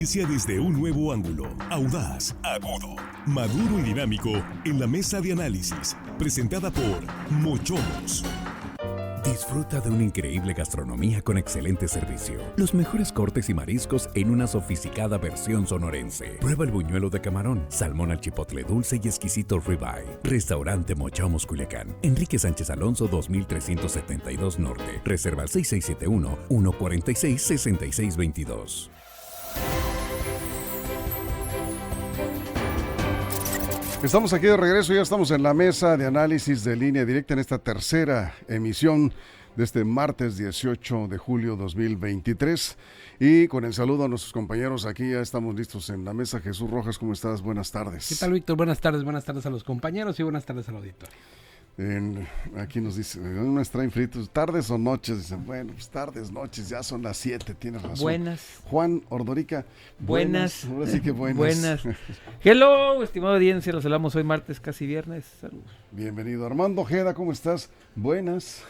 Desde un nuevo ángulo, audaz, agudo, maduro y dinámico en la mesa de análisis, presentada por Mochomos. Disfruta de una increíble gastronomía con excelente servicio. Los mejores cortes y mariscos en una sofisticada versión sonorense. Prueba el buñuelo de camarón, salmón al chipotle dulce y exquisito ribeye. Restaurante Mochomos Culiacán. Enrique Sánchez Alonso 2372 Norte. Reserva al 6671-146-6622. Estamos aquí de regreso, ya estamos en la mesa de análisis de Línea Directa en esta tercera emisión de este martes 18 de julio 2023. Y con el saludo a nuestros compañeros, aquí ya estamos listos en la mesa. Jesús Rojas, ¿cómo estás? Buenas tardes. ¿Qué tal, Víctor? Buenas tardes a los compañeros y buenas tardes al auditorio. Aquí nos dice, unos traen fritos, tardes o noches, dicen, bueno, pues tardes, noches, ya son las 7, tienes razón. Buenas. Juan Ordorica, buenas. Ahora sí que buenas. Buenas. Hello, estimada audiencia, los hablamos hoy martes, casi viernes. Saludos. Bienvenido. Armando Ojeda, ¿cómo estás? Buenas.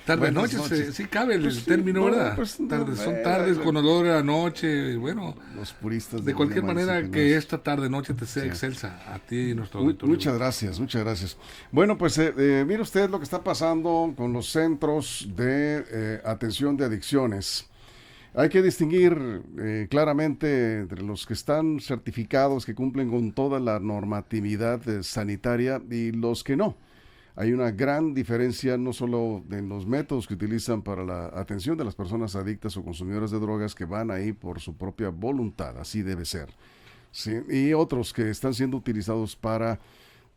Tardes, noches, sí cabe el término, ¿verdad? Son tardes con olor a noche, bueno. Los puristas. De cualquier manera que esta tarde, noche te sea excelsa a ti y nuestro auditorio. Muchas gracias. Bueno, pues mire usted lo que está pasando con los centros de atención de adicciones. Hay que distinguir claramente entre los que están certificados, que cumplen con toda la normatividad sanitaria y los que no. Hay una gran diferencia no solo en los métodos que utilizan para la atención de las personas adictas o consumidoras de drogas que van ahí por su propia voluntad, así debe ser. ¿Sí? Y otros que están siendo utilizados para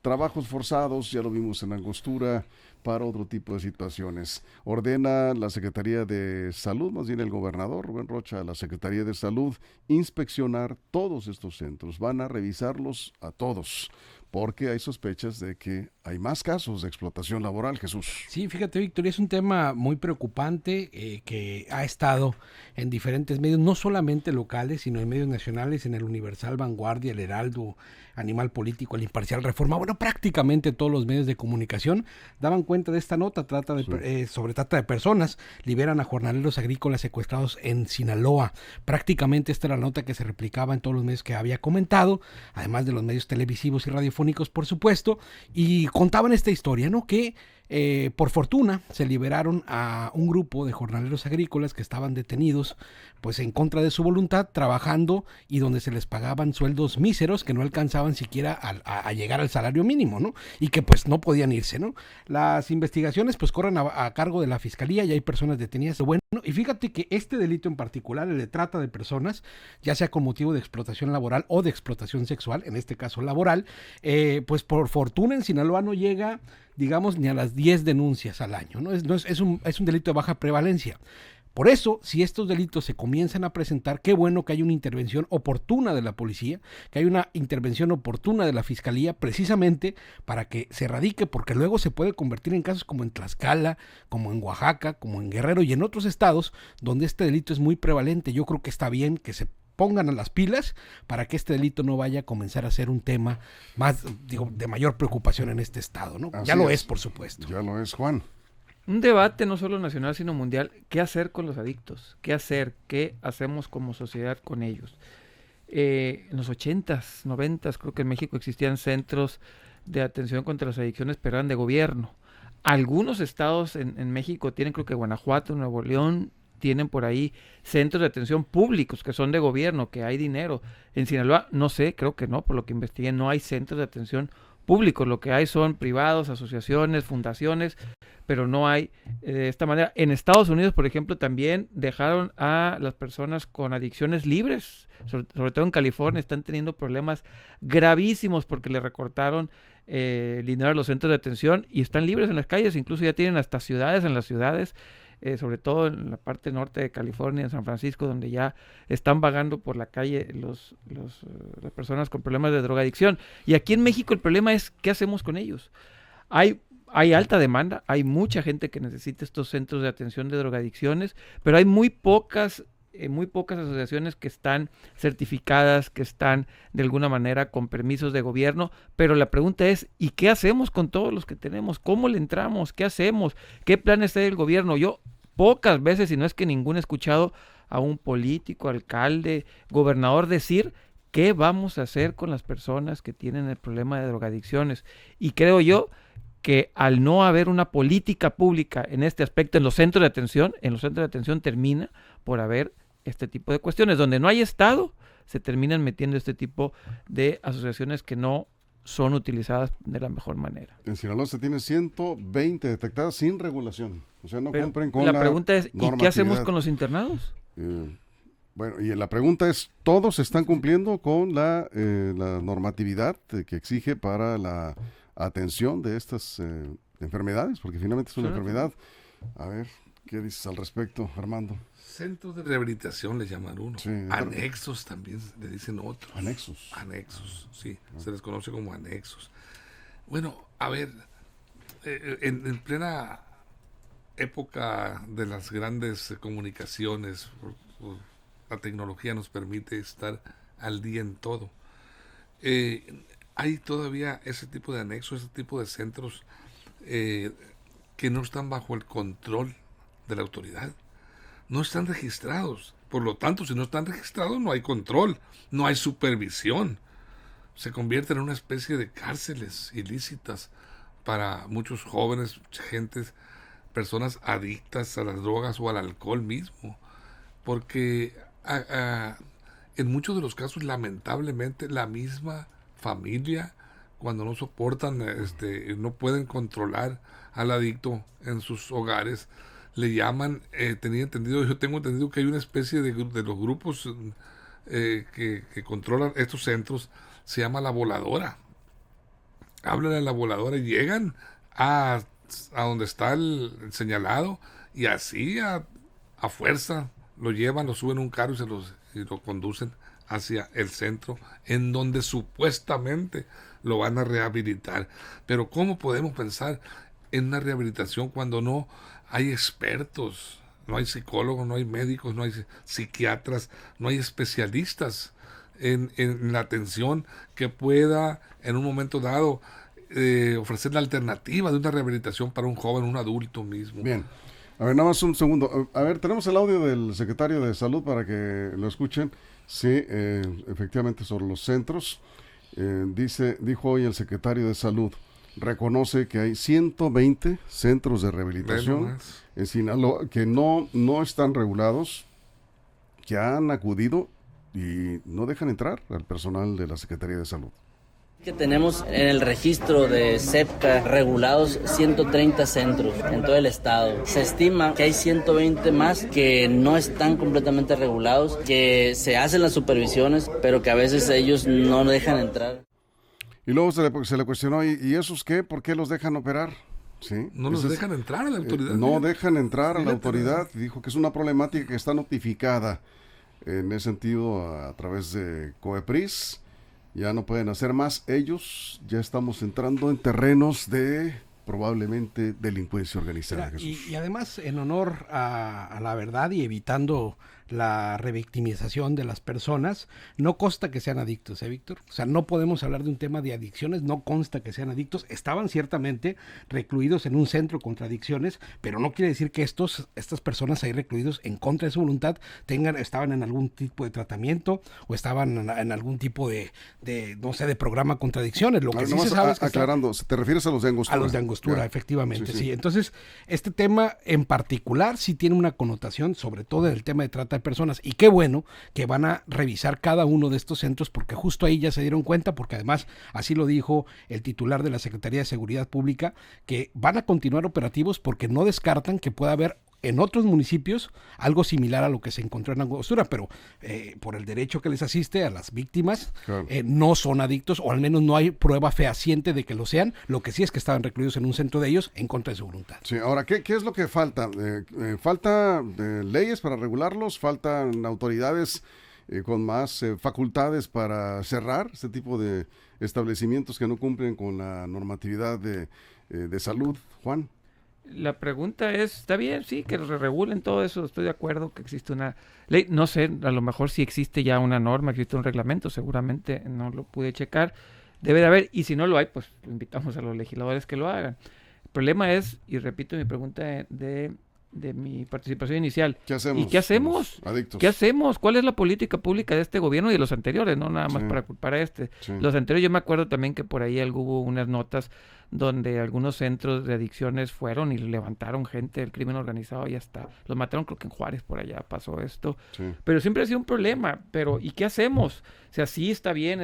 trabajos forzados, ya lo vimos en Angostura, para otro tipo de situaciones. Ordena la Secretaría de Salud, más bien el gobernador Rubén Rocha, la Secretaría de Salud, inspeccionar todos estos centros. Van a revisarlos a todos, porque hay sospechas de que hay más casos de explotación laboral, Jesús. Sí, fíjate, Víctor, es un tema muy preocupante que ha estado en diferentes medios, no solamente locales, sino en medios nacionales, en el Universal, Vanguardia, el Heraldo, Animal Político, el Imparcial, Reforma, bueno, prácticamente todos los medios de comunicación daban cuenta de esta nota. Trata de personas, liberan a jornaleros agrícolas secuestrados en Sinaloa. Prácticamente esta era la nota que se replicaba en todos los medios que había comentado, además de los medios televisivos y radiofónicos, por supuesto, y contaban esta historia, ¿no? Que por fortuna se liberaron a un grupo de jornaleros agrícolas que estaban detenidos pues en contra de su voluntad, trabajando y donde se les pagaban sueldos míseros que no alcanzaban siquiera a llegar al salario mínimo, ¿no? Y que pues no podían irse, ¿no? Las investigaciones pues corren a cargo de la fiscalía y hay personas detenidas. Bueno, y fíjate que este delito en particular, el de trata de personas, ya sea con motivo de explotación laboral o de explotación sexual, en este caso laboral, pues por fortuna en Sinaloa no llega, digamos, ni a las 10 denuncias al año, ¿no? Es un delito de baja prevalencia. Por eso, si estos delitos se comienzan a presentar, qué bueno que hay una intervención oportuna de la policía, que hay una intervención oportuna de la fiscalía, precisamente para que se erradique, porque luego se puede convertir en casos como en Tlaxcala, como en Oaxaca, como en Guerrero y en otros estados donde este delito es muy prevalente. Yo creo que está bien que se pongan a las pilas para que este delito no vaya a comenzar a ser un tema más, de mayor preocupación en este estado, ¿no? Así ya lo es, por supuesto. Ya lo es, Juan. Un debate no solo nacional, sino mundial. ¿Qué hacer con los adictos? ¿Qué hacer? ¿Qué hacemos como sociedad con ellos? En los 80s, 90s, creo que en México existían centros de atención contra las adicciones, pero eran de gobierno. Algunos estados en México tienen, creo que Guanajuato, Nuevo León, tienen por ahí centros de atención públicos que son de gobierno, que hay dinero. En Sinaloa, no sé, creo que no, por lo que investigué, no hay centros de atención públicos. Lo que hay son privados, asociaciones, fundaciones, pero no hay de esta manera. En Estados Unidos, por ejemplo, también dejaron a las personas con adicciones libres, sobre todo en California, están teniendo problemas gravísimos porque le recortaron el dinero a los centros de atención y están libres en las calles, incluso ya tienen hasta ciudades en las ciudades, sobre todo en la parte norte de California, en San Francisco, donde ya están vagando por la calle las personas con problemas de drogadicción. Y aquí en México el problema es, ¿qué hacemos con ellos? Hay alta demanda, hay mucha gente que necesita estos centros de atención de drogadicciones, pero hay muy pocas asociaciones que están certificadas, que están de alguna manera con permisos de gobierno, pero la pregunta es, ¿y qué hacemos con todos los que tenemos? ¿Cómo le entramos? ¿Qué hacemos? ¿Qué planes hay del gobierno? Yo pocas veces, si no es que ninguna, he escuchado a un político, alcalde, gobernador decir qué vamos a hacer con las personas que tienen el problema de drogadicciones. Y creo yo que al no haber una política pública en este aspecto en los centros de atención termina por haber este tipo de cuestiones. Donde no hay Estado, se terminan metiendo este tipo de asociaciones que no son utilizadas de la mejor manera. En Sinaloa se tiene 120 detectadas sin regulación. O sea, no cumplen con la pregunta es, ¿y qué hacemos con los internados? Bueno, y la pregunta es, ¿todos están cumpliendo con la normatividad que exige para la atención de estas enfermedades? Porque finalmente es una enfermedad. A ver, ¿qué dices al respecto, Armando? Centros de rehabilitación le llaman uno. Sí, anexos también le dicen otros. Anexos, sí. Se les conoce como anexos. Bueno, a ver, en plena época de las grandes comunicaciones, la tecnología nos permite estar al día en todo. Hay todavía ese tipo de anexos, ese tipo de centros que no están bajo el control de la autoridad. No están registrados. Por lo tanto, si no están registrados, no hay control, no hay supervisión. Se convierten en una especie de cárceles ilícitas para muchos jóvenes, personas adictas a las drogas o al alcohol mismo. Porque en muchos de los casos, lamentablemente, la misma familia, cuando no soportan, no pueden controlar al adicto en sus hogares, le llaman, yo tengo entendido que hay una especie de los grupos que controlan estos centros, se llama la voladora. Hablan a la voladora y llegan a donde está el señalado y así a fuerza lo llevan, lo suben a un carro y lo conducen hacia el centro en donde supuestamente lo van a rehabilitar. Pero ¿cómo podemos pensar en una rehabilitación cuando no hay expertos, no hay psicólogos, no hay médicos, no hay psiquiatras, no hay especialistas en la atención que pueda en un momento dado ofrecer la alternativa de una rehabilitación para un joven, un adulto mismo? Bien, a ver, nada más un segundo. A ver, tenemos el audio del secretario de Salud para que lo escuchen. Sí, efectivamente, sobre los centros. Dijo hoy el secretario de Salud, reconoce que hay 120 centros de rehabilitación en Sinaloa que no están regulados, que han acudido y no dejan entrar al personal de la Secretaría de Salud. Que tenemos en el registro de SEPCA regulados 130 centros en todo el estado. Se estima que hay 120 más que no están completamente regulados, que se hacen las supervisiones, pero que a veces ellos no dejan entrar. Y luego se le cuestionó, ¿y esos qué? ¿Por qué los dejan operar? ¿Sí? No los dejan entrar a la autoridad. No dejan entrar a la autoridad. Dijo que es una problemática que está notificada en ese sentido a través de COEPRIS. Ya no pueden hacer más. Ellos ya estamos entrando en terrenos de probablemente delincuencia organizada. Y además, en honor a la verdad y evitando la revictimización de las personas, no consta que sean adictos, Víctor. O sea, no podemos hablar de un tema de adicciones, no consta que sean adictos. Estaban ciertamente recluidos en un centro contra adicciones, pero no quiere decir que estas personas ahí recluidos en contra de su voluntad estaban en algún tipo de tratamiento o estaban en algún tipo de no sé, de programa contra adicciones. Lo que sí se sabe es que aclarando, ¿te refieres a los de Angostura? A los de Angostura, efectivamente, sí. Entonces, este tema en particular sí tiene una connotación, sobre todo en el tema de trata de personas, y qué bueno que van a revisar cada uno de estos centros, porque justo ahí ya se dieron cuenta, porque además así lo dijo el titular de la Secretaría de Seguridad Pública, que van a continuar operativos porque no descartan que pueda haber en otros municipios algo similar a lo que se encontró en Angostura, pero por el derecho que les asiste a las víctimas, claro, no son adictos, o al menos no hay prueba fehaciente de que lo sean. Lo que sí es que estaban recluidos en un centro de ellos en contra de su voluntad. Sí, ahora, ¿qué es lo que falta? ¿Falta leyes para regularlos? ¿Faltan autoridades con más facultades para cerrar este tipo de establecimientos que no cumplen con la normatividad de salud, Juan? La pregunta es, está bien, sí, que regulen todo eso, estoy de acuerdo que existe una ley, no sé, a lo mejor si existe ya una norma, existe un reglamento, seguramente no lo pude checar, debe de haber, y si no lo hay, pues invitamos a los legisladores que lo hagan. El problema es, y repito mi pregunta de mi participación inicial. ¿Qué hacemos? ¿Y qué hacemos? Adictos. ¿Qué hacemos? ¿Cuál es la política pública de este gobierno y de los anteriores? No nada más Sí. para culpar a este. Sí. Los anteriores, yo me acuerdo también que por ahí hubo unas notas donde algunos centros de adicciones fueron y levantaron gente del crimen organizado y hasta los mataron, creo que en Juárez por allá pasó esto. Sí. Pero siempre ha sido un problema. Pero ¿y qué hacemos? O sea, sí está bien,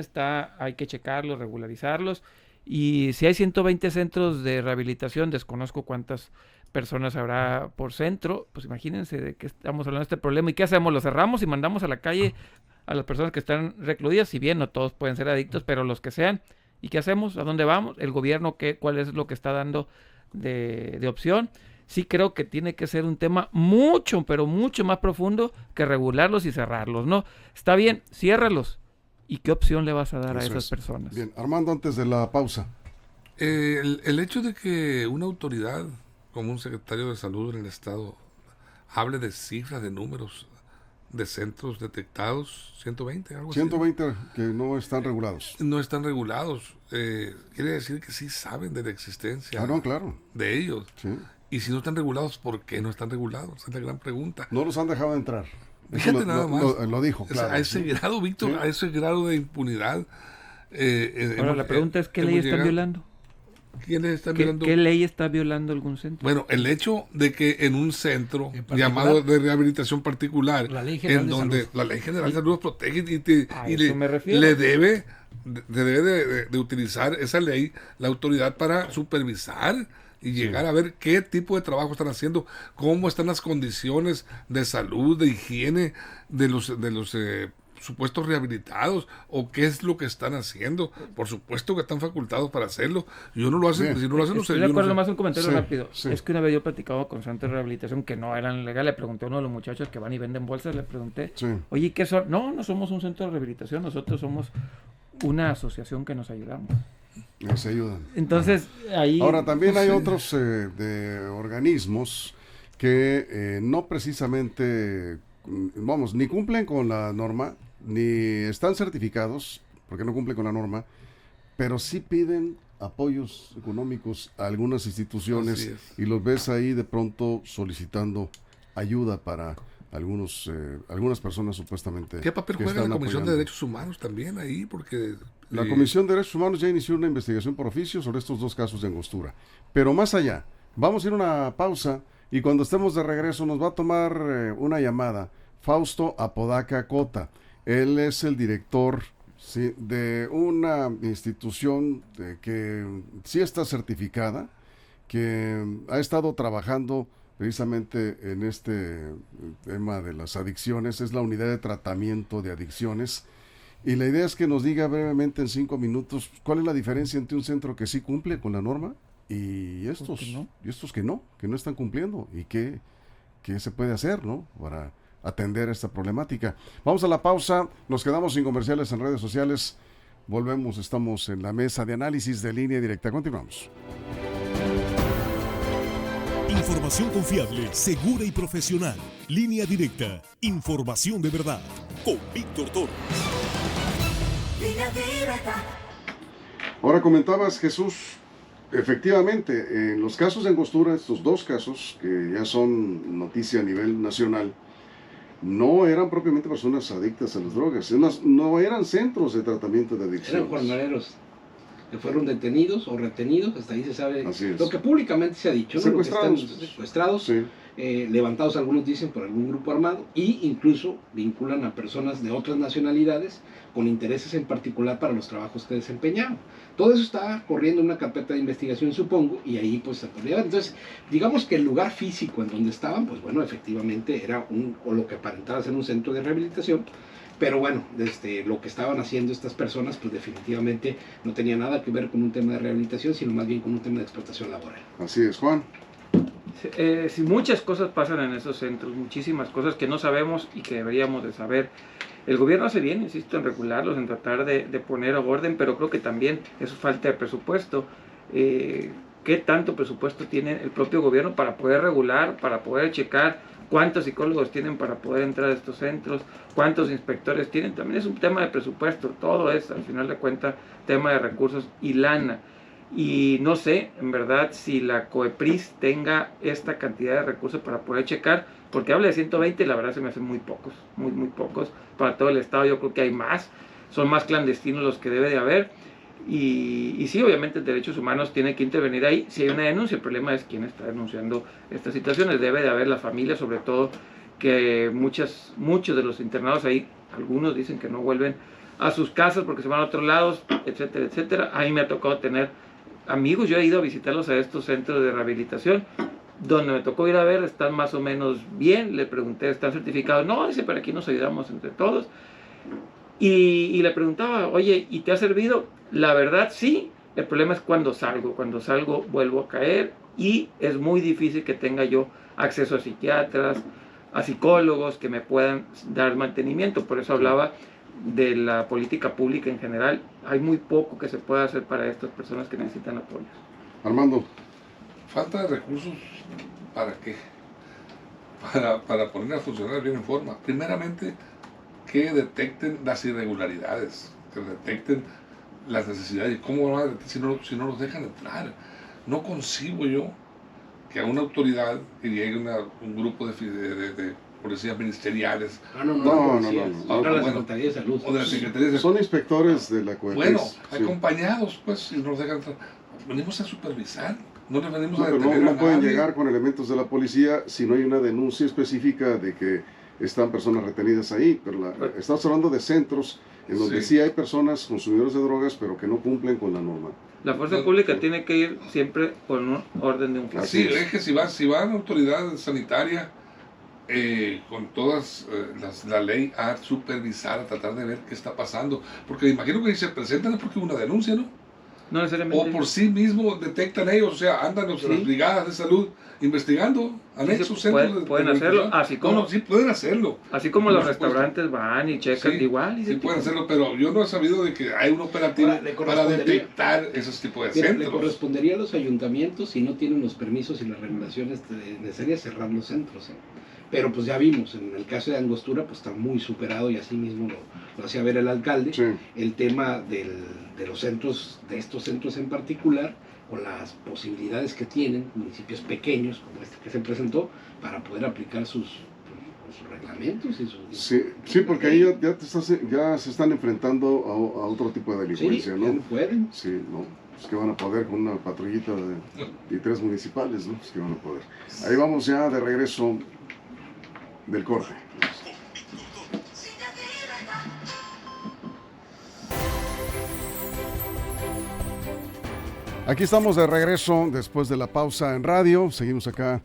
hay que checarlos, regularizarlos. Y si hay 120 centros de rehabilitación, desconozco cuántas personas habrá por centro, pues imagínense de qué estamos hablando de este problema. ¿Y qué hacemos? ¿Lo cerramos y mandamos a la calle a las personas que están recluidas? Si bien no todos pueden ser adictos, pero los que sean. ¿Y qué hacemos? ¿A dónde vamos? ¿El gobierno cuál es lo que está dando de opción? Sí creo que tiene que ser un tema mucho, pero mucho más profundo que regularlos y cerrarlos, ¿no? Está bien, ciérralos. ¿Y qué opción le vas a dar a Eso esas es. personas? Bien, Armando, antes de la pausa. El hecho de que una autoridad como un secretario de salud en el estado hable de cifras, de números, de centros detectados, 120, algo 120 que no están regulados. así. No están regulados. Quiere decir que sí saben de la existencia Ah, no, claro. de ellos. Sí. Y si no están regulados, ¿por qué no están regulados? Esa es la gran pregunta. No los han dejado entrar. Eso Fíjate nada más. Lo dijo, O sea, claro. a ese grado, Víctor, Sí. a ese grado de impunidad. Ahora, la pregunta es, ¿qué ley están violando? ¿Quiénes están ¿Qué violando? ley está violando algún centro? Bueno, el hecho de que en un centro En particular, llamado de rehabilitación particular, la Ley General en de donde Salud. la Ley General de Salud los protege A y eso me refiero. le debe de utilizar esa ley, la autoridad, para supervisar y llegar a ver qué tipo de trabajo están haciendo, cómo están las condiciones de salud, de higiene de los supuestos rehabilitados, o qué es lo que están haciendo. Por supuesto que están facultados para hacerlo. Yo no lo hacen, Bien. si no lo hacen, no sé. Estoy yo de no acuerdo, sé. más un comentario Sí, rápido. sí. Es que una vez yo platicaba con centros de rehabilitación que no eran legales. Le pregunté a uno de los muchachos que van y venden bolsas, le pregunté, Sí. oye, ¿qué son? No somos un centro de rehabilitación, nosotros somos una asociación que nos ayudamos. Se ayudan. Entonces, ahí... Ahora, también hay otros de organismos que no precisamente, vamos, ni cumplen con la norma, ni están certificados, porque no cumplen con la norma, pero sí piden apoyos económicos a algunas instituciones Así es. y los ves ahí de pronto solicitando ayuda para algunas personas supuestamente. ¿Qué papel que juega la están Comisión de apoyando. Derechos Humanos también ahí? Porque La Comisión de Derechos Humanos ya inició una investigación por oficio sobre estos dos casos de angostura. Pero más allá, vamos a ir a una pausa y cuando estemos de regreso nos va a tomar una llamada Fausto Apodaca Cota. Él es el director de una institución que sí está certificada, que ha estado trabajando precisamente en este tema de las adicciones. Es la unidad de tratamiento de adicciones. Y la idea es que nos diga brevemente en 5 minutos cuál es la diferencia entre un centro que sí cumple con la norma y estos que no están cumpliendo, y qué se puede hacer, ¿no?, para atender esta problemática. Vamos a la pausa, nos quedamos sin comerciales en redes sociales, volvemos, estamos en la mesa de análisis de Línea Directa, continuamos. Información confiable, segura y profesional. Línea Directa. Información de verdad. Con Víctor Torres. Ahora comentabas, Jesús, efectivamente, en los casos de angostura, estos dos casos, que ya son noticia a nivel nacional, no eran propiamente personas adictas a las drogas, no eran centros de tratamiento de Eran adicciones. jornaleros que fueron detenidos o retenidos, hasta ahí se sabe Así es. lo que públicamente se ha dicho, ¿no? Lo que están Secuestrados. secuestrados, Sí, levantados algunos dicen por algún grupo armado, y incluso vinculan a personas de otras nacionalidades con intereses en particular para los trabajos que desempeñaban. Todo eso está corriendo en una carpeta de investigación, supongo, y ahí pues se podría ver. Entonces, digamos que el lugar físico en donde estaban, pues bueno, efectivamente era o lo que aparentaba ser un centro de rehabilitación, pero bueno, lo que estaban haciendo estas personas, pues definitivamente no tenía nada que ver con un tema de rehabilitación, sino más bien con un tema de explotación laboral. así es, Juan. Sí, muchas cosas pasan en esos centros, muchísimas cosas que no sabemos y que deberíamos de saber. El gobierno hace bien, insisto, en regularlos, en tratar de poner orden, pero creo que también eso falta de presupuesto. ¿Qué tanto presupuesto tiene el propio gobierno para poder regular, para poder checar cuántos psicólogos tienen para poder entrar a estos centros, cuántos inspectores tienen? También es un tema de presupuesto, todo es, al final de cuentas, tema de recursos y lana. y no sé, en verdad, si la COEPRIS tenga esta cantidad de recursos para poder checar, porque habla de 120, la verdad se me hacen muy pocos, muy pocos. Para todo el estado yo creo que hay más, son más clandestinos los que debe de haber. Y sí, obviamente Derechos Humanos tiene que intervenir ahí si hay una denuncia. El problema es quién está denunciando estas situaciones. Debe de haber la familia, sobre todo, que muchos de los internados ahí, algunos dicen que no vuelven a sus casas porque se van a otros lados, etcétera, etcétera. A mí me ha tocado tener amigos, yo he ido a visitarlos a estos centros de rehabilitación, donde me tocó ir a ver, están más o menos bien. Le pregunté, ¿están certificados? No, dice, pero aquí nos ayudamos entre todos. Y le preguntaba, oye, ¿y te ha servido? La verdad, sí. El problema es cuando salgo vuelvo a caer, y es muy difícil que tenga yo acceso a psiquiatras, a psicólogos que me puedan dar mantenimiento. Por eso hablaba de la política pública en general. Hay muy poco que se pueda hacer para estas personas que necesitan apoyo. Armando. Falta de recursos, ¿para qué? Para poner a funcionar bien en forma. Primeramente, que detecten las irregularidades, que detecten las necesidades. ¿Cómo van a detectar si no los dejan entrar? No concibo yo que a una autoridad que llegue un grupo de policías ministeriales. No. De la Secretaría de Salud. O de la Secretaría de Salud. Son inspectores de la COEPRIS. Bueno, sí. Acompañados, pues, si nos dejan entrar. Venimos a supervisar, no les venimos a Pero detener no a pueden nadie. llegar con elementos de la policía si no hay una denuncia específica de que están personas retenidas ahí. Pero estamos hablando de centros en donde sí hay personas consumidores de drogas, pero que no cumplen con la norma. La fuerza pública tiene que ir siempre con un orden de un fiscal. Sí, es que si va una autoridad sanitaria con todas la ley a supervisar, a tratar de ver qué está pasando, porque me imagino que si se presentan es porque hubo una denuncia, ¿no? No necesariamente. O por sí mismo detectan ellos, o sea, andan las brigadas de salud investigando anexos, centros pueden hacerlo, así como sí pueden hacerlo. Así como los restaurantes van y checan igual. Sí pueden hacerlo, pero yo no he sabido de que hay un operativo para detectar esos tipos de centros. Le correspondería a los ayuntamientos, si no tienen los permisos y las regulaciones necesarias, cerrar los centros. Pero pues ya vimos, en el caso de Angostura, pues está muy superado, y así mismo lo hacía ver el alcalde, el tema de los centros, de estos centros en particular, con las posibilidades que tienen municipios pequeños, como este que se presentó, para poder aplicar sus reglamentos y sus... Sí, porque ahí ya se están enfrentando a otro tipo de delincuencia, ¿no? Ya no pueden. Sí, no. Pues que van a poder con una patrullita y 3 municipales, ¿no? Pues que van a poder. Ahí vamos ya de regreso del corte. Aquí estamos de regreso después de la pausa en radio. Seguimos acá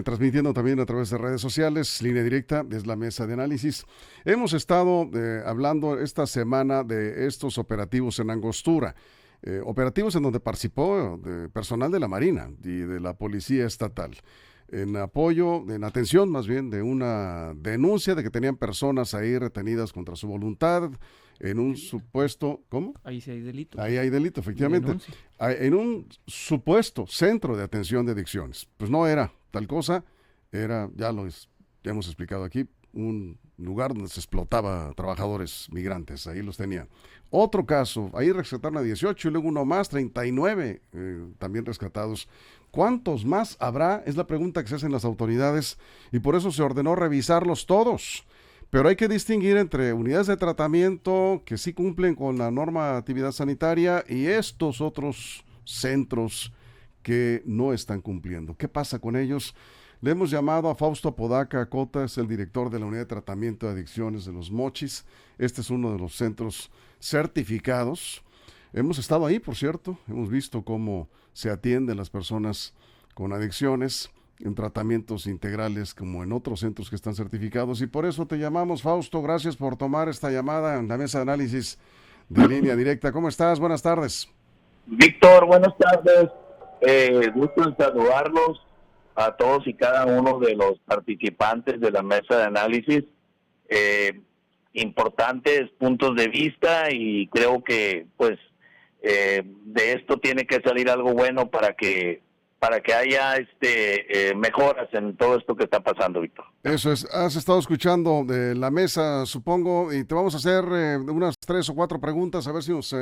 transmitiendo también a través de redes sociales. Línea Directa es la mesa de análisis. Hemos estado hablando esta semana de estos operativos en Angostura. Operativos en donde participó personal de la Marina y de la Policía Estatal. En apoyo, en atención más bien, de una denuncia de que tenían personas ahí retenidas contra su voluntad, en un supuesto, ¿cómo? Ahí sí hay delito. Ahí hay delito, efectivamente. En un supuesto centro de atención de adicciones. Pues no era tal cosa, era, ya hemos explicado aquí, un lugar donde se explotaba trabajadores migrantes, ahí los tenía. Otro caso, ahí rescataron a 18 y luego uno más, 39 también rescatados. ¿Cuántos más habrá? Es la pregunta que se hacen las autoridades y por eso se ordenó revisarlos todos. Pero hay que distinguir entre unidades de tratamiento que sí cumplen con la normatividad sanitaria y estos otros centros que no están cumpliendo. ¿Qué pasa con ellos? Le hemos llamado a Fausto Apodaca Cota, es el director de la Unidad de Tratamiento de Adicciones de Los Mochis. Este es uno de los centros certificados. Hemos estado ahí, por cierto, hemos visto cómo se atienden las personas con adicciones en tratamientos integrales como en otros centros que están certificados y por eso te llamamos, Fausto. Gracias por tomar esta llamada en la mesa de análisis de Línea Directa. ¿Cómo estás? Buenas tardes. Víctor, buenas tardes. Gusto en saludarlos a todos y cada uno de los participantes de la mesa de análisis. Importantes puntos de vista y creo que pues de esto tiene que salir algo bueno para que haya mejoras en todo esto que está pasando, Víctor. Eso es, has estado escuchando de la mesa, supongo, y te vamos a hacer unas 3 o 4 preguntas, a ver si nos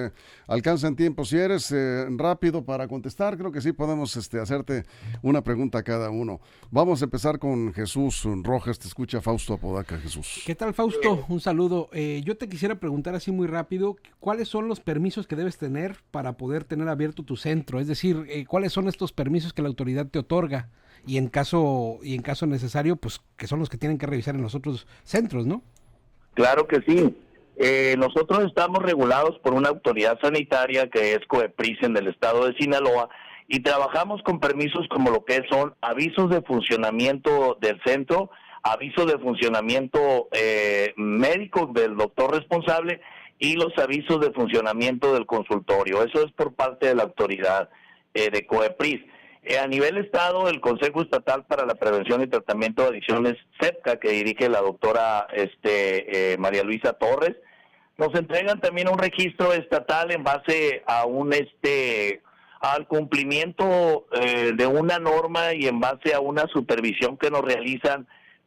alcanza en tiempo. Si eres rápido para contestar, creo que sí podemos hacerte una pregunta a cada uno. Vamos a empezar con Jesús Rojas, te escucha Fausto Apodaca. Jesús. ¿Qué tal, Fausto? Un saludo. Yo te quisiera preguntar así muy rápido, ¿cuáles son los permisos que debes tener para poder tener abierto tu centro? Es decir, ¿cuáles son estos permisos que la autoridad te otorga? Y en caso necesario, pues que son los que tienen que revisar en los otros centros, ¿no? Claro que sí. Nosotros estamos regulados por una autoridad sanitaria que es COEPRIS en el estado de Sinaloa y trabajamos con permisos como lo que son avisos de funcionamiento del centro, avisos de funcionamiento médico del doctor responsable y los avisos de funcionamiento del consultorio. Eso es por parte de la autoridad de COEPRIS. A nivel estado, el Consejo Estatal para la Prevención y Tratamiento de Adicciones, CEPCA, que dirige la doctora María Luisa Torres, nos entregan también un registro estatal en base a al cumplimiento de una norma y en base a una supervisión que nos realizan,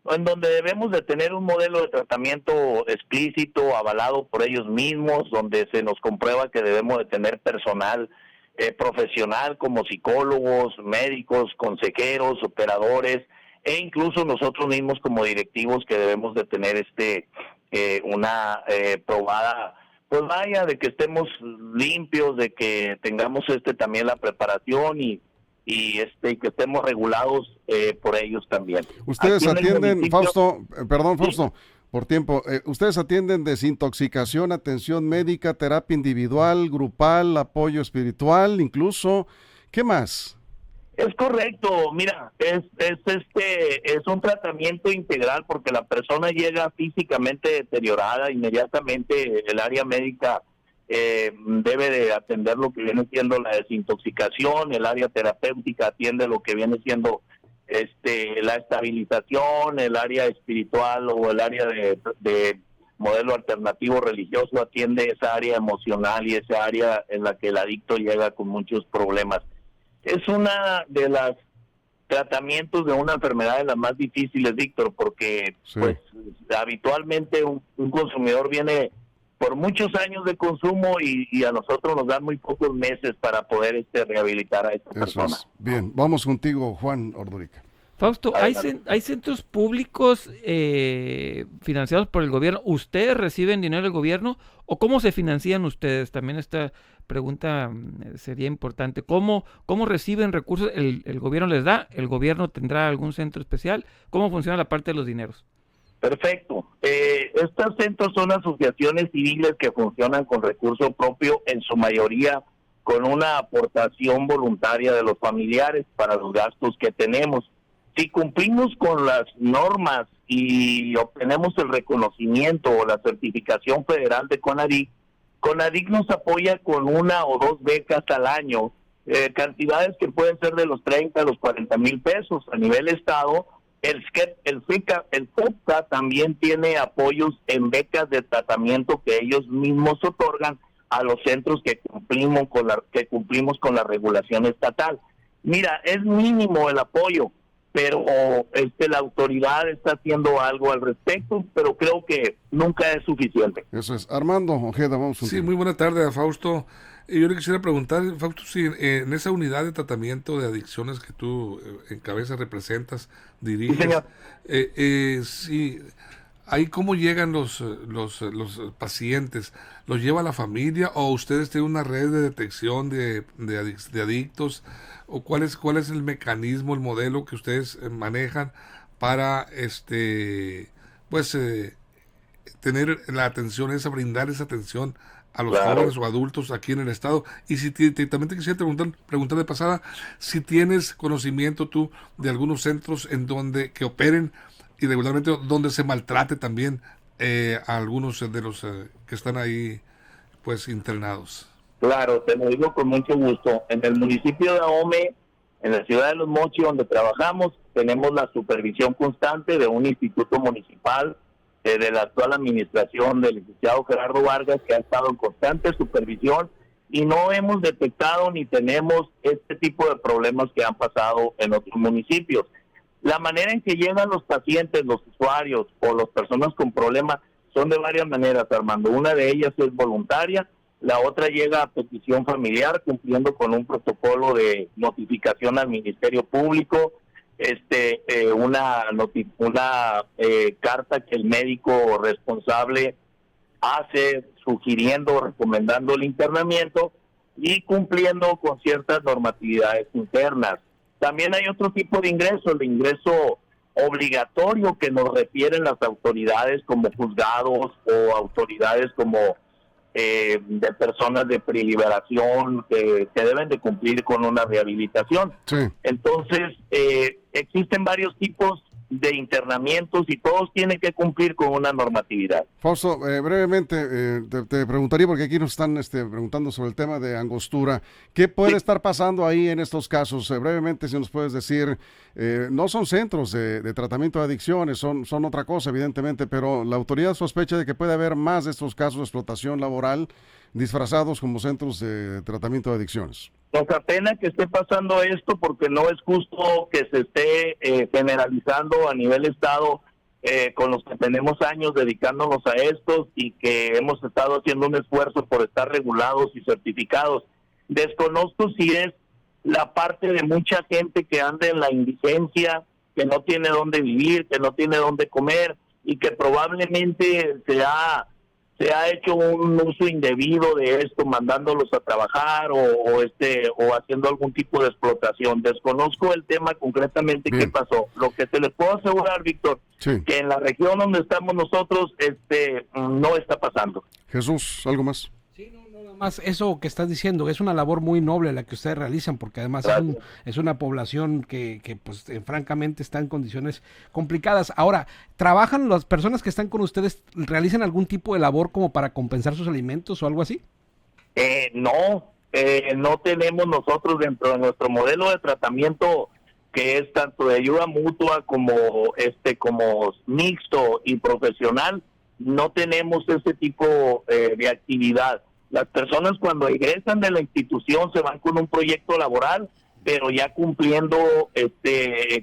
en donde debemos de tener un modelo de tratamiento explícito, avalado por ellos mismos, donde se nos comprueba que debemos de tener personal profesional como psicólogos, médicos, consejeros, operadores e incluso nosotros mismos como directivos que debemos de tener una probada, pues vaya, de que estemos limpios, de que tengamos también la preparación y que estemos regulados por ellos también. Ustedes atienden, Fausto, Fausto, Sí. Por tiempo, ustedes atienden desintoxicación, atención médica, terapia individual, grupal, apoyo espiritual, incluso, ¿qué más? Es correcto, mira, es un tratamiento integral porque la persona llega físicamente deteriorada, inmediatamente el área médica debe de atender lo que viene siendo la desintoxicación, el área terapéutica atiende lo que viene siendo la estabilización, el área espiritual o el área de modelo alternativo religioso atiende esa área emocional y esa área en la que el adicto llega con muchos problemas. Es una de las tratamientos de una enfermedad de las más difíciles, Víctor, porque sí, pues habitualmente un consumidor viene por muchos años de consumo y a nosotros nos dan muy pocos meses para poder rehabilitar a esta persona. Es. Bien, vamos contigo, Juan Ordurica. Fausto, ¿hay centros públicos financiados por el gobierno? ¿Ustedes reciben dinero del gobierno o cómo se financian ustedes? También esta pregunta sería importante. ¿Cómo reciben recursos? ¿El gobierno les da? ¿El gobierno tendrá algún centro especial? ¿Cómo funciona la parte de los dineros? Perfecto. Estos centros son asociaciones civiles que funcionan con recurso propio, en su mayoría con una aportación voluntaria de los familiares para los gastos que tenemos. Si cumplimos con las normas y obtenemos el reconocimiento o la certificación federal de CONADIC, CONADIC nos apoya con 1 o 2 becas al año, cantidades que pueden ser de los 30 a los 40 mil pesos. A nivel estado, el CEPCA también tiene apoyos en becas de tratamiento que ellos mismos otorgan a los centros que cumplimos con la regulación estatal. Mira, es mínimo el apoyo, pero la autoridad está haciendo algo al respecto, pero creo que nunca es suficiente. Eso es. Armando Ojeda, vamos contigo. Sí, muy buena tarde, Fausto. Yo le quisiera preguntar, Fausto, si en esa unidad de tratamiento de adicciones que tú encabezas, representas, diriges, sí, ahí cómo llegan los pacientes, ¿los lleva la familia o ustedes tienen una red de detección de adictos? ¿O cuál es el mecanismo, el modelo que ustedes manejan para tener la atención esa, brindar esa atención a los jóvenes o adultos aquí en el estado? Y si también te quisiera preguntar de pasada si tienes conocimiento tú de algunos centros en donde que operen irregularmente, donde se maltrate también a algunos de los que están ahí pues internados. Claro, te lo digo con mucho gusto. En el municipio de Ahome, en la ciudad de Los Mochis, donde trabajamos, tenemos la supervisión constante de un instituto municipal de la actual administración del licenciado Gerardo Vargas, que ha estado en constante supervisión y no hemos detectado ni tenemos este tipo de problemas que han pasado en otros municipios. La manera en que llegan los pacientes, los usuarios o las personas con problemas son de varias maneras, Armando. Una de ellas es voluntaria, la otra llega a petición familiar, cumpliendo con un protocolo de notificación al Ministerio Público, una carta que el médico responsable hace sugiriendo o recomendando el internamiento y cumpliendo con ciertas normatividades internas. También hay otro tipo de ingreso, el ingreso obligatorio que nos refieren las autoridades como juzgados o autoridades como de personas de preliberación que deben de cumplir con una rehabilitación. Sí. Entonces, existen varios tipos de internamientos y todos tienen que cumplir con una normatividad. Fausto, brevemente te preguntaría, porque aquí nos están preguntando sobre el tema de Angostura, ¿qué puede estar pasando ahí en estos casos? Brevemente, si nos puedes decir, no son centros de tratamiento de adicciones, son otra cosa, evidentemente, pero la autoridad sospecha de que puede haber más de estos casos de explotación laboral disfrazados como centros de tratamiento de adicciones. Nos apena que esté pasando esto porque no es justo que se esté generalizando a nivel estado con los que tenemos años dedicándonos a estos y que hemos estado haciendo un esfuerzo por estar regulados y certificados. Desconozco si es la parte de mucha gente que anda en la indigencia, que no tiene dónde vivir, que no tiene dónde comer y que probablemente se ha hecho un uso indebido de esto, mandándolos a trabajar o haciendo algún tipo de explotación. Desconozco el tema concretamente. Bien. ¿Qué pasó? Lo que te les puedo asegurar, Víctor, sí, que en la región donde estamos nosotros no está pasando. Jesús, ¿algo más? Sí, nada más eso que estás diciendo, es una labor muy noble la que ustedes realizan, porque además es una población que pues francamente está en condiciones complicadas. Ahora, ¿trabajan las personas que están con ustedes, realizan algún tipo de labor como para compensar sus alimentos o algo así? No tenemos nosotros dentro de nuestro modelo de tratamiento, que es tanto de ayuda mutua como mixto y profesional, no tenemos ese tipo de actividad. Las personas cuando egresan de la institución se van con un proyecto laboral, pero ya cumpliendo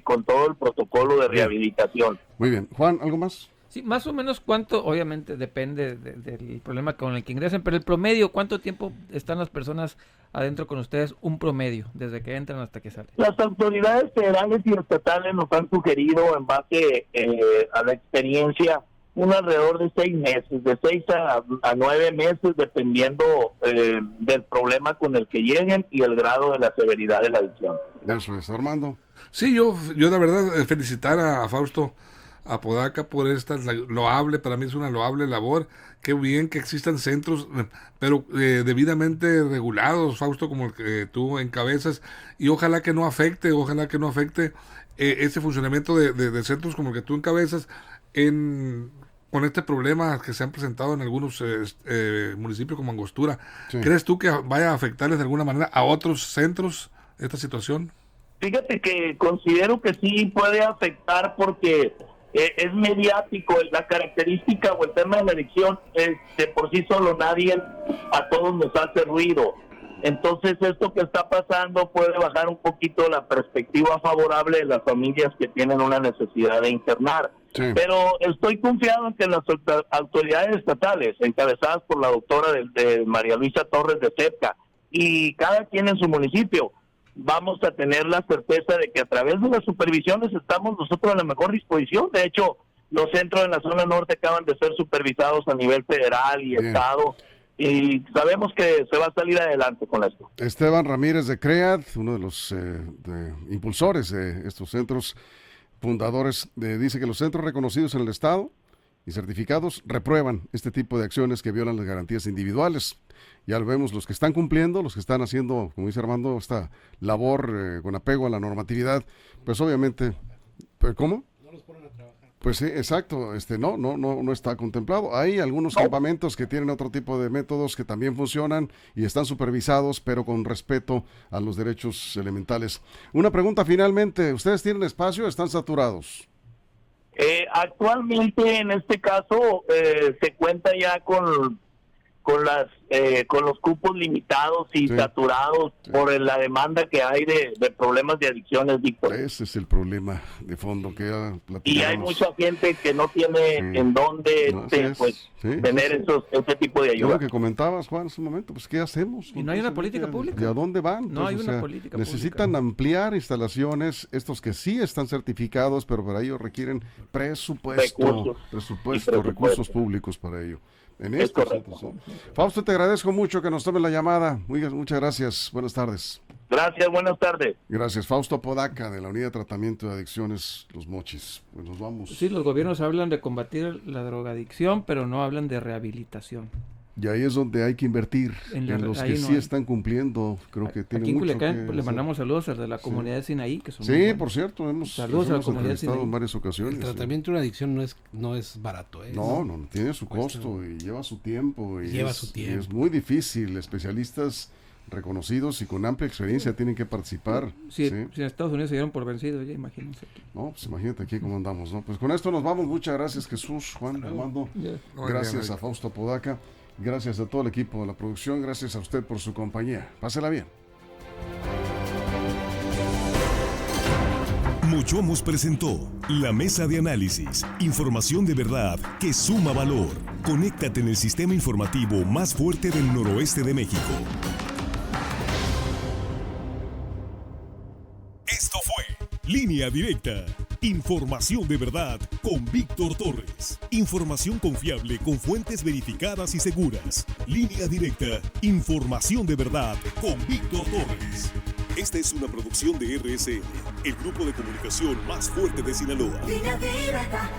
con todo el protocolo de rehabilitación. Muy bien. Juan, ¿algo más? Sí, más o menos cuánto, obviamente depende del problema con el que ingresen, pero el promedio, ¿cuánto tiempo están las personas adentro con ustedes? Un promedio, desde que entran hasta que salen. Las autoridades federales y estatales nos han sugerido, en base a la experiencia, alrededor de 6 meses, de 6 a 9 meses, dependiendo del problema con el que lleguen y el grado de la severidad de la adicción. Eso es, Armando. Sí, yo la verdad felicitar a Fausto Apodaca por esta loable, para mí es una loable labor. Qué bien que existan centros, pero debidamente regulados, Fausto, como el que tú encabezas, y ojalá que no afecte ese funcionamiento de centros como el que tú encabezas con este problema que se han presentado en algunos municipios como Angostura. Sí. ¿Crees tú que vaya a afectarles de alguna manera a otros centros esta situación? Fíjate que considero que sí puede afectar porque es mediático. La característica o el tema de la adicción de por sí solo a todos nos hace ruido. Entonces esto que está pasando puede bajar un poquito la perspectiva favorable de las familias que tienen una necesidad de internar. Sí. Pero estoy confiado en que las autoridades estatales, encabezadas por la doctora de María Luisa Torres de CEPCA, y cada quien en su municipio, vamos a tener la certeza de que a través de las supervisiones estamos nosotros en la mejor disposición. De hecho, los centros en la zona norte acaban de ser supervisados a nivel federal y Bien. Estado, y sabemos que se va a salir adelante con esto. Esteban Ramírez de CREAD, uno de los impulsores de estos centros, fundadores, dice que los centros reconocidos en el Estado y certificados reprueban este tipo de acciones que violan las garantías individuales. Ya lo vemos, los que están cumpliendo, los que están haciendo, como dice Armando, esta labor con apego a la normatividad, pues obviamente, ¿cómo? No los ponen a trabajar. Pues sí, exacto, no está contemplado. Hay algunos campamentos que tienen otro tipo de métodos que también funcionan y están supervisados, pero con respeto a los derechos elementales. Una pregunta finalmente, ¿ustedes tienen espacio o están saturados? Actualmente, en este caso, se cuenta ya con con los cupos limitados y saturados por la demanda que hay de problemas de adicciones, Víctor. Ese es el problema de fondo que ya platicamos. Y hay mucha gente que no tiene en dónde tener ese tipo de ayuda. Lo que comentabas, Juan, hace un momento, pues ¿qué hacemos? Y no hay una política pública. ¿Y a dónde van? No hay una política necesitan pública. ampliar instalaciones, estos que sí están certificados, pero para ello requieren recursos públicos para ello. En estos centros, ¿no? Fausto, te agradezco mucho que nos tome la llamada. Muchas gracias. Buenas tardes. Gracias, buenas tardes. Gracias. Fausto Apodaca, de la Unidad de Tratamiento de Adicciones Los Mochis. Pues nos vamos. Sí, los gobiernos hablan de combatir la drogadicción, pero no hablan de rehabilitación. Y ahí es donde hay que invertir en los que sí están cumpliendo. Creo que tiene mucho en Culiacán le mandamos saludos a la comunidad de Sinaí, que son por cierto, saludos a la comunidad de Sinaí en varias ocasiones. El tratamiento de una adicción no es barato. No, tiene su costo y lleva su tiempo. Y es muy difícil. Especialistas reconocidos y con amplia experiencia tienen que participar. Si en Estados Unidos se dieron por vencidos, ya imagínense. No, pues imagínate aquí cómo andamos, ¿no? Pues con esto nos vamos. Muchas gracias, Jesús, Juan, Armando. Gracias a Fausto Apodaca. Gracias a todo el equipo de la producción. Gracias a usted por su compañía. Pásela bien. Mochomos presentó la mesa de análisis. Información de verdad que suma valor. Conéctate en el sistema informativo más fuerte del noroeste de México. Esto fue Línea Directa. Información de verdad con Víctor Torres. Información confiable con fuentes verificadas y seguras. Línea Directa. Información de verdad con Víctor Torres. Esta es una producción de RSN, el grupo de comunicación más fuerte de Sinaloa. Línea Directa.